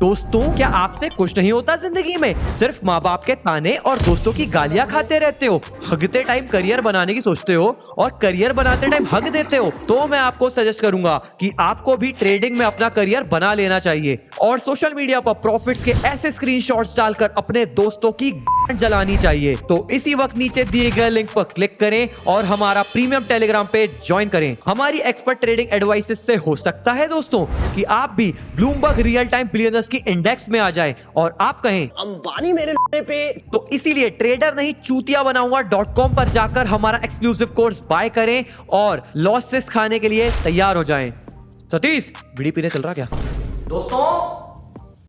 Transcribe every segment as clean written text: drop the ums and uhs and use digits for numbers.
दोस्तों, क्या आपसे कुछ नहीं होता जिंदगी में? सिर्फ माँ बाप के ताने और दोस्तों की गालियां खाते रहते हो, हगते टाइम करियर बनाने की सोचते हो और करियर बनाते टाइम हग देते हो? तो मैं आपको सजेस्ट करूंगा कि आपको भी ट्रेडिंग में अपना करियर बना लेना चाहिए और सोशल मीडिया पर प्रॉफिट्स के ऐसे स्क्रीनशॉट्स डालकर अपने दोस्तों की जलानी चाहिए। तो इसी वक्त नीचे दिए गए लिंक पर क्लिक करें और हमारा प्रीमियम टेलीग्राम पे ज्वाइन करें। हमारी एक्सपर्ट ट्रेडिंग एडवाइसेस से हो सकता है दोस्तों कि आप भी ब्लूमबर्ग रियल टाइम बिलियनर्स की इंडेक्स में आ जाएं और आप कहें अंबानी मेरे पे। तो इसीलिए ट्रेडर नहीं चूतिया बनाऊंगा .com पर जाकर हमारा एक्सक्लूसिव कोर्स बाय करें और लॉसेस खाने के लिए तैयार हो जाएं। सतीश, बीड़ी पीने चल रहा क्या? दोस्तों,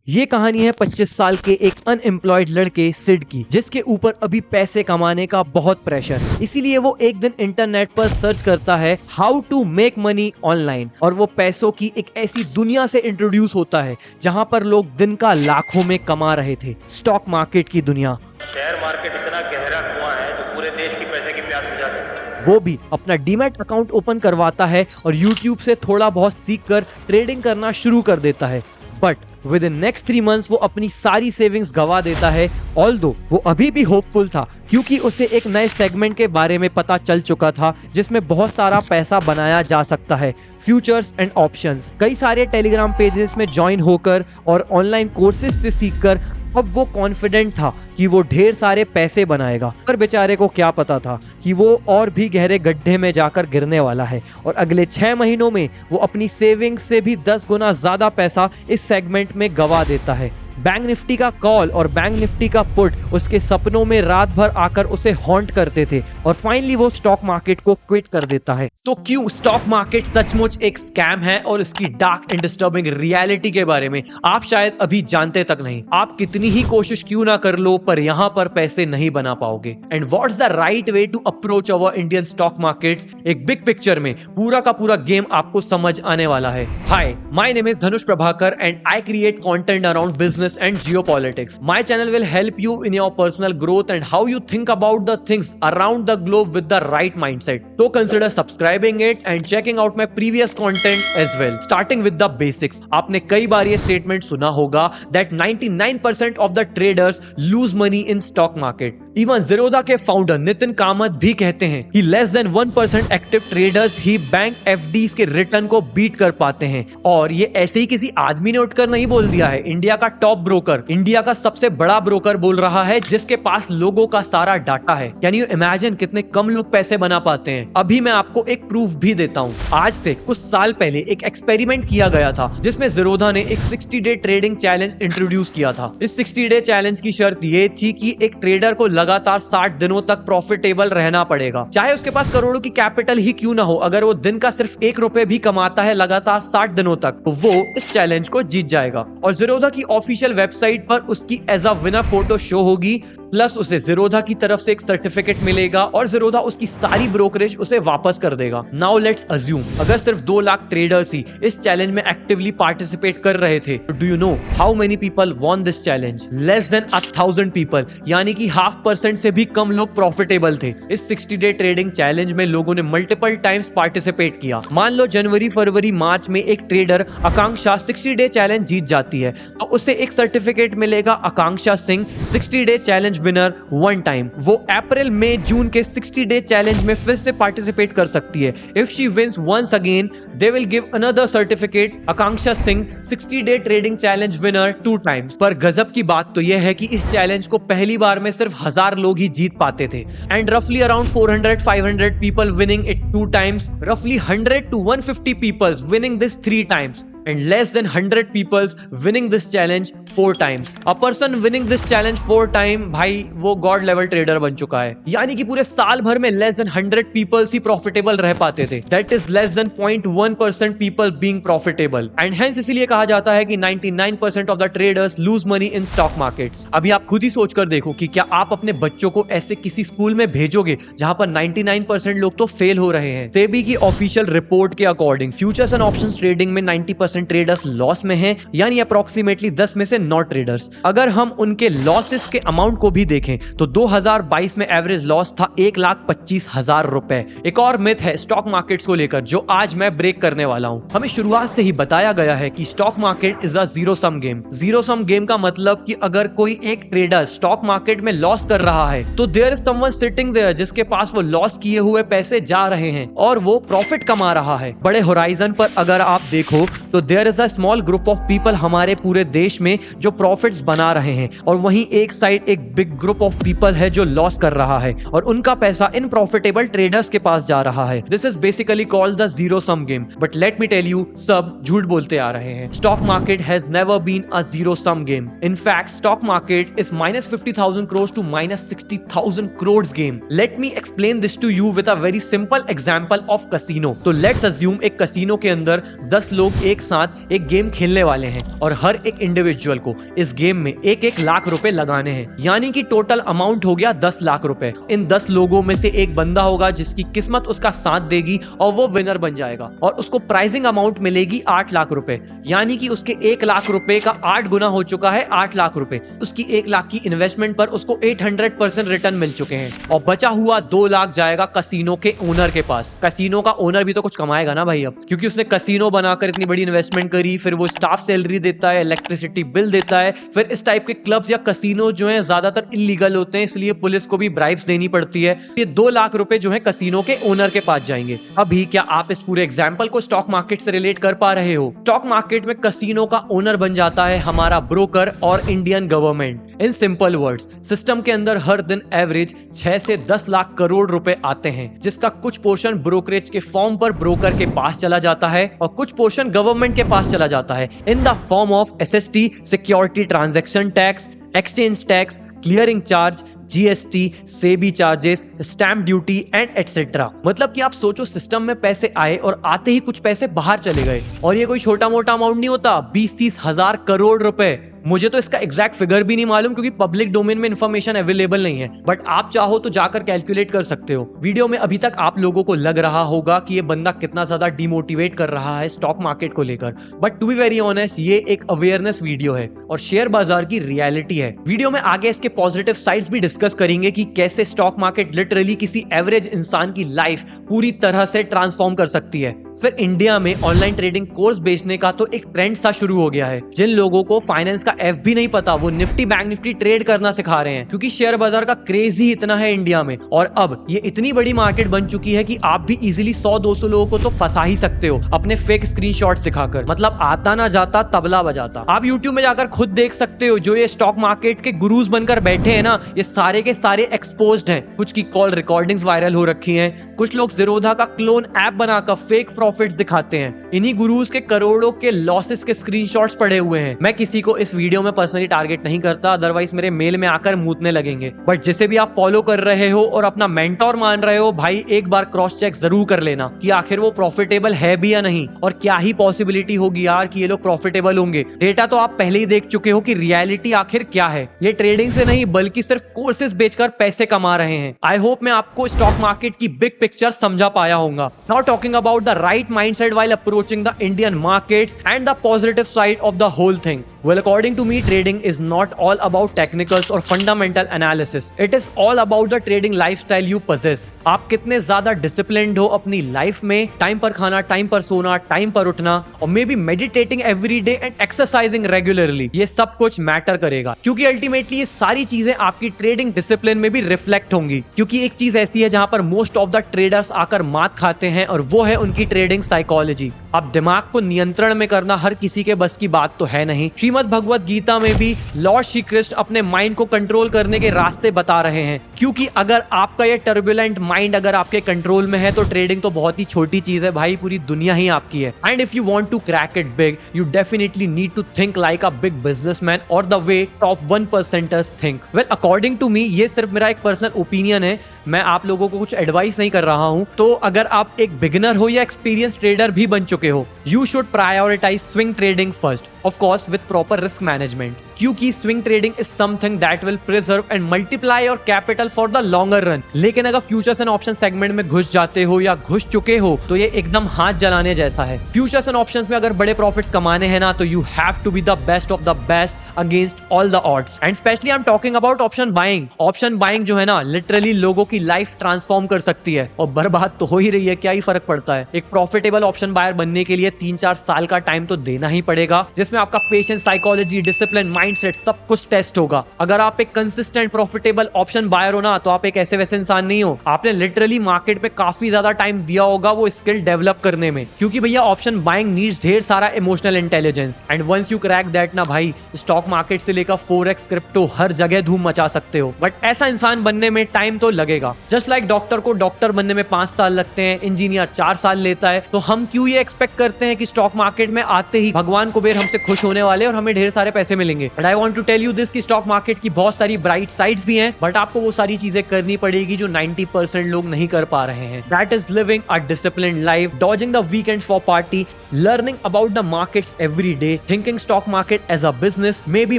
ये कहानी है 25 साल के एक अनएम्प्लॉयड लड़के सिड की, जिसके ऊपर अभी पैसे कमाने का बहुत प्रेशर है। इसीलिए वो एक दिन इंटरनेट पर सर्च करता है how to make money online और वो पैसों की एक ऐसी दुनिया से इंट्रोड्यूस होता है जहां पर लोग दिन का लाखों में कमा रहे थे। स्टॉक मार्केट की दुनिया। शेयर मार्केट इतना गहरा कुआं है जो पूरे देश की पैसे की प्यास बुझा सकता है। वो भी अपना डीमैट अकाउंट ओपन करवाता है और यूट्यूब से थोड़ा बहुत सीखकर ट्रेडिंग करना शुरू कर देता है। But with in next 3 months वो अपनी सारी सेविंग्स गवा देता है। ऑल्दो वो अभी भी होपफुल था क्योंकि उसे एक नए सेगमेंट के बारे में पता चल चुका था जिसमें बहुत सारा पैसा बनाया जा सकता है, फ्यूचर्स एंड ऑप्शंस। कई सारे टेलीग्राम पेजेस में ज्वाइन होकर और ऑनलाइन कोर्सेज से सीखकर अब वो कॉन्फिडेंट था कि वो ढेर सारे पैसे बनाएगा। पर बेचारे को क्या पता था कि वो और भी गहरे गड्ढे में जाकर गिरने वाला है और अगले 6 महीनों में वो अपनी सेविंग्स से भी 10 गुना ज्यादा पैसा इस सेगमेंट में गवा देता है। बैंक निफ्टी का कॉल और बैंक निफ्टी का पुट उसके सपनों में रात भर आकर उसे हॉन्ट करते थे और फाइनली वो स्टॉक मार्केट को क्विट कर देता है। तो क्यों स्टॉक मार्केट सचमुच एक स्कैम है और इसकी डार्क एंड डिस्टर्बिंग रियलिटी के बारे में आप शायद अभी जानते तक नहीं। आप कितनी ही कोशिश क्यों ना कर लो पर यहाँ पर पैसे नहीं बना पाओगे। And what's the right way to approach our Indian stock markets, एक बिग पिक्चर में पूरा का पूरा गेम आपको समझ आने वाला है। Hi, my name is Dhanush Prabhakar and I create content around business and geopolitics. My channel will help you in your personal growth and how you think about the things around the globe with the right mindset. So consider subscribing it and checking out my previous content as well. Starting with the basics. आपने कई बार ये statement सुना होगा that 99% of the traders lose money in stock market. Even Zerodha के founder Nitin Kamat भी कहते हैं कि less than 1% एक्टिव ट्रेडर्स ही बैंक FDs के रिटर्न को बीट कर पाते हैं। और ये ऐसे ही किसी आदमी ने उठकर नहीं बोल दिया है। इंडिया का टॉप ब्रोकर, इंडिया का सबसे बड़ा ब्रोकर बोल रहा है जिसके पास लोगों का सारा डाटा है। कैन यू इमेजिन कितने कम लोग पैसे बना पाते हैं? अभी मैं आपको एक प्रूफ भी देता हूँ। आज से कुछ साल पहले एक एक्सपेरिमेंट किया गया था जिसमें ज़ीरोधा ने एक 60 डे ट्रेडिंग चैलेंज इंट्रोड्यूस किया था। इस 60 डे चैलेंज की शर्त ये थी कि एक ट्रेडर को लगातार 60 दिनों तक प्रॉफिटेबल रहना पड़ेगा, चाहे उसके पास करोड़ों की कैपिटल ही क्यों ना हो। अगर वो दिन का सिर्फ 1 रुपए भी कमाता है लगातार 60 दिनों तक तो वो इस चैलेंज को जीत जाएगा। और ज़ीरोधा की ऑफिशियल वेबसाइट पर उसकी as a winner photo show होगी, प्लस उसे ज़ीरोधा की तरफ से एक सर्टिफिकेट मिलेगा और ज़ीरोधा उसकी सारी ब्रोकरेज उसे वापस कर देगा। नाउ लेट्स अज्यूम अगर सिर्फ 2 लाख ट्रेडर्स ही इस चैलेंज में एक्टिवली पार्टिसिपेट कर रहे थे, do you know how many people von this challenge? Less than 1000 people, यानी कि 0.5% से भी कम लोग प्रॉफिटेबल थे। इस 60 डे ट्रेडिंग चैलेंज में लोगों ने मल्टीपल टाइम्स पार्टिसिपेट किया। मान लो जनवरी, फरवरी, मार्च में एक ट्रेडर आकांक्षा 60 डे चैलेंज जीत जाती है तो उसे एक सर्टिफिकेट मिलेगा, Akanksha Singh 60 day challenge winner 1 time. वो अप्रैल, मई, जून के 60 डे चैलेंज में फिर से पार्टिसिपेट कर सकती है। If she wins once again they will give another certificate, Akanksha Singh 60 day trading challenge winner 2 times. पर गजब की बात तो यह है कि इस चैलेंज को पहली बार में सिर्फ 1000 लोग ही जीत पाते थे एंड रफली around 400-500 people winning it 2 times, रफली 100 to 150 peoples winning this 3 times and less than 100 peoples winning this challenge 4 times. A person winning this challenge 4 times, भाई वो गॉड लेवल ट्रेडर बन चुका है। यानी कि पूरे साल भर में less than 100 peoples ही प्रॉफिटेबल रह पाते थे। That is less than 0.1% people being profitable. And hence इसीलिए कहा जाता है कि 99% of the traders lose money in stock markets. अभी आप खुद ही सोच कर देखो कि क्या आप अपने बच्चों को ऐसे किसी स्कूल में भेजोगे जहां पर 99% लोग तो फेल हो रहे हैं। सेबी की ऑफिशियल रिपोर्ट के according futures and options trading में 90% 90% ट्रेडर्स लॉस में हैं, यानी अप्रोक्सीमेटली 10 में से 9 ट्रेडर्स। अगर हम उनके लॉसेस के अमाउंट को भी देखें तो 2022 में एवरेज लॉस था 1,25,000 रुपए। एक और मिथ है स्टॉक मार्केट्स को लेकर जो आज मैं ब्रेक करने वाला हूं। हमें शुरुआत से ही बताया गया है कि stock market is a zero sum game. Zero sum game का मतलब कि अगर कोई एक ट्रेडर स्टॉक मार्केट में लॉस कर रहा है तो there is someone sitting there जिसके पास वो लॉस किए हुए पैसे जा रहे हैं और वो प्रॉफिट कमा रहा है। बड़े होराइजन पर अगर आप देखो तो there is a small group of people हमारे पूरे देश में जो प्रॉफिट्स बना रहे हैं और वहीं एक साइड एक बिग ग्रुप ऑफ पीपल है जो लॉस कर रहा है और उनका पैसा इन प्रॉफिटेबल ट्रेडर्स के पास जा रहा है। This is basically called the zero sum game. But let me tell you, सब झूठ बोलते आ रहे हैं। Stock market has never been a zero sum game. In fact stock market is -50,000 crores to -60,000 crores game. Let me explain this to you with a very simple example of casino. तो let's assume एक casino के अंदर 10 लोग एक साथ एक game खेलने वाले हैं और हर एक इंडिविजुअल को इस गेम में 1-1 लाख रुपए लगाने हैं, यानी कि टोटल अमाउंट हो गया 10 लाख रुपए। इन 10 लोगों में से एक बंदा होगा जिसकी किस्मत उसका साथ देगी और वो विनर बन जाएगा और उसको प्राइजिंग अमाउंट मिलेगी 8 लाख रुपए, यानी कि उसके 1 लाख रुपए का 8 गुना हो चुका है 8 लाख रुपए। उसकी 1 लाख की इन्वेस्टमेंट पर उसको 800% रिटर्न मिल चुके हैं और बचा हुआ 2 लाख जाएगा कैसीनो के ओनर के पास। कैसीनो का ओनर भी तो कुछ कमाएगा ना भाई अब, क्योंकि उसने कैसीनो बनाकर इतनी बड़ी इन्वेस्टमेंट करी, फिर वो स्टाफ सैलरी देता है, इलेक्ट्रिसिटी बिल देता है। फिर इस टाइप के क्लब्स या कैसीनो जो हैं ज्यादातर इलीगल होते हैं, इसलिए पुलिस को भी ब्राइब्स देनी पड़ती है। ये 2 लाख रुपए जो है कैसीनो के ओनर के पास जाएंगे। अभी क्या आप इस पूरे एग्जाम्पल को स्टॉक मार्केट से रिलेट कर पा रहे हो? स्टॉक मार्केट में कैसीनो का ओनर बन जाता है हमारा ब्रोकर और Indian government. In simple words, system के अंदर हर दिन एवरेज 6 से 10 लाख करोड़ रुपए आते हैं, जिसका कुछ पोर्शन ब्रोकरेज के फॉर्म पर ब्रोकर के पास चला जाता है और कुछ पोर्शन गवर्नमेंट के पास चला जाता है in the form of SST, security transaction tax, exchange tax, clearing charge, GST, SEBI charges, stamp duty and etcetera. मतलब कि आप सोचो सिस्टम में पैसे आए और आते ही कुछ पैसे बाहर चले गए और ये कोई छोटा मोटा अमाउंट नहीं होता, 20-30 हजार करोड़ रुपए। मुझे तो इसका एग्जैक्ट फिगर भी नहीं मालूम क्योंकि पब्लिक डोमेन में इंफॉर्मेशन अवेलेबल नहीं है, बट आप चाहो तो जाकर कैलकुलेट कर सकते हो। वीडियो में अभी तक आप लोगों को लग रहा होगा कि ये बंदा कितना ज्यादा डिमोटिवेट कर रहा है स्टॉक मार्केट को लेकर, but to be very honest ये एक अवेयरनेस वीडियो है और शेयर बाजार की रियलिटी है। वीडियो में आगे इसके पॉजिटिव साइड्स भी डिस्कस करेंगे कि कैसे स्टॉक मार्केट लिटरली किसी एवरेज इंसान की लाइफ पूरी तरह से ट्रांसफॉर्म कर सकती है। फिर इंडिया में ऑनलाइन ट्रेडिंग कोर्स बेचने का तो एक ट्रेंड सा शुरू हो गया है। जिन लोगों को फाइनेंस का एफ भी नहीं पता वो निफ्टी बैंक निफ्टी ट्रेड करना सिखा रहे हैं, क्योंकि शेयर बाजार का क्रेज ही इतना है इंडिया में। और अब ये इतनी बड़ी मार्केट बन चुकी है कि आप भी इजीली 100-200 लोगों को तो फंसा ही सकते हो अपने फेक स्क्रीनशॉट्स दिखाकर। मतलब आता ना जाता तबला बजाता। आप यूट्यूब में जाकर खुद देख सकते हो, जो ये स्टॉक मार्केट के गुरुज बनकर बैठे हैं ना, ये सारे के सारे एक्सपोज्ड हैं। कुछ की कॉल रिकॉर्डिंग्स वायरल हो रखी हैं, कुछ लोग ज़ीरोधा का क्लोन ऐप बनाकर फेक प्रॉफिट्स दिखाते हैं। इन्हीं गुरुज के करोड़ों के लॉसेस के स्क्रीनशॉट्स पड़े हुए हैं। मैं किसी को इस वीडियो में पर्सनली टारगेट नहीं करता, अदरवाइज मेरे मेल में आकर मूतने लगेंगे। बट जिसे भी आप फॉलो कर रहे हो और अपना मेंटोर मान रहे हो, भाई एक बार क्रॉस चेक जरूर कर लेना कि आखिर वो प्रॉफिटेबल है भी या नहीं, और क्या ही पॉसिबिलिटी होगी यार कि ये लोग प्रॉफिटेबल होंगे। डेटा तो आप पहले ही देख चुके हो कि रियलिटी आखिर क्या है। ये ट्रेडिंग से नहीं बल्कि सिर्फ कोर्सेज बेचकर पैसे कमा रहे हैं। आई होप मैं आपको स्टॉक मार्केट की बिग पिक्चर समझा पाया होगा। Now talking about the right mindset while approaching the Indian markets and the positive side of the whole thing. Well, according to me, trading is not all about technicals or fundamental analysis. It is all about the trading lifestyle you possess. आप कितने ज्यादा disciplined हो अपनी life में, time पर खाना, time पर सोना, टाइम पर उठना, और may be meditating every day and exercising regularly. ये सब कुछ मैटर करेगा, क्योंकि अल्टीमेटली ये सारी चीजें आपकी ट्रेडिंग डिसिप्लिन में भी रिफ्लेक्ट होंगी। क्योंकि एक चीज ऐसी है जहां पर मोस्ट ऑफ द ट्रेडर्स आकर मात खाते हैं, और वो है उनकी ट्रेडिंग साइकोलॉजी। अब दिमाग को नियंत्रण में करना हर किसी के बस की बात तो है नहीं। श्रीमद् भगवत गीता में भी लॉर्ड श्री कृष्ण अपने माइंड को कंट्रोल करने के रास्ते बता रहे हैं, क्योंकि अगर आपका ये टर्बुलेंट माइंड अगर आपके कंट्रोल में है तो ट्रेडिंग तो बहुत ही छोटी चीज है भाई, पूरी दुनिया ही आपकी है। And if you want to crack it big, you definitely need to think like a big businessman और the way top 1%ers think. Well, according to me, ये सिर्फ मेरा एक पर्सनल ओपिनियन है, मैं आप लोगों को कुछ एडवाइस नहीं कर रहा हूं। तो अगर आप एक बिगिनर हो या एक्सपीरियंस ट्रेडर भी बन चुके हो, you should prioritise swing trading first. Of course with proper risk management, क्योंकि swing trading is something that will preserve and multiply your capital for the longer run. लेकिन अगर फ्यूचर्स एंड ऑप्शन सेगमेंट में घुस जाते हो या घुस चुके हो तो ये एकदम हाथ जलाने जैसा है। फ्यूचर्स एंड ऑप्शंस में अगर बड़े प्रॉफिट्स कमाने हैं ना तो you have to be the best of the best against all the odds. And specially I am talking about option buying. Option buying जो है ना लिटरली लोगों की लाइफ ट्रांसफॉर्म कर सकती है, और बर्बाद तो हो ही रही है, क्या ही फर्क पड़ता है। एक प्रॉफिटेबल ऑप्शन बायर बनने के लिए 3-4 साल का टाइम तो देना ही पड़ेगा, जिसमें आपका पेशेंस, साइकोलॉजी, डिसिप्लिन, माइंडसेट सब कुछ टेस्ट होगा। अगर आप एक कंसिस्टेंट प्रॉफिटेबल ऑप्शन बायर हो ना तो आप एक ऐसे वैसे इंसान नहीं हो, आपने लिटरली मार्केट पे काफी ज्यादा टाइम दिया होगा वो स्किल डेवलप करने में, क्योंकि भैया ऑप्शन बाइंग नीड्स ढेर सारा emotional intelligence. And once you crack that ना भाई, स्टॉक मार्केट से लेकर फोरेक्स, क्रिप्टो, हर जगह धूम मचा सकते हो। बट ऐसा इंसान बनने में टाइम तो लगेगा। जस्ट लाइक डॉक्टर को डॉक्टर बनने में 5 साल लगते हैं, इंजीनियर 4 साल लेता है, तो हम क्यों ये एक्सपेक्ट करते हैं कि स्टॉक मार्केट में आते ही भगवान कुबेर हमसे खुश होने वाले और हमें ढेर सारे पैसे मिलेंगे। But I want to tell you this कि स्टॉक मार्केट की बहुत सारी ब्राइट साइड्स भी हैं, बट आपको वो सारी चीजें करनी पड़ेगी जो 90% लोग नहीं कर पा रहे हैं। That is living a disciplined life, dodging the weekends for party, learning about the markets every day, thinking stock market as a business, maybe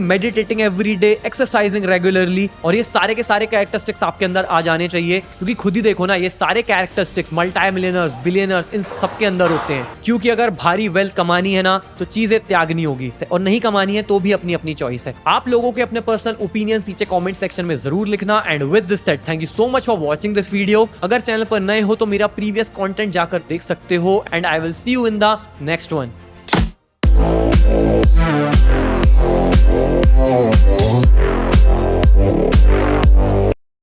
meditating every day, exercising regularly। और ये सारे के सारे कैरेक्टरिस्टिक्स आपके अंदर आ जाने चाहिए, क्योंकि खुद ही देखो ना, ये सारे कैरेक्टरिस्टिक्स मल्टी मिलियनर्स, बिलियनर्स, इन सबके अंदर होते हैं। क्योंकि अगर भारी वेल्थ कमानी है ना तो चीजें त्यागनी होगी, और नहीं कमानी है तो भी अपनी अपनी चॉइस है। आप लोगों के अपने पर्सनल ओपिनियंस नीचे कमेंट सेक्शन में जरूर लिखना। And with this said, thank you so much for watching this video. अगर चैनल पर नए हो तो मेरा प्रीवियस कंटेंट जाकर देख सकते हो, and I will see you in the next one।